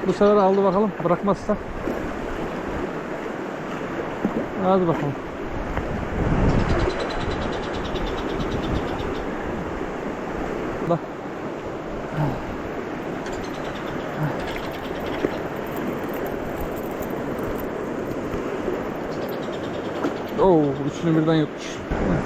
Bu sefer aldı bakalım. Bırakmazsa. Hadi bakalım. Bak. Oo, üçünü birden yutmuş. Evet.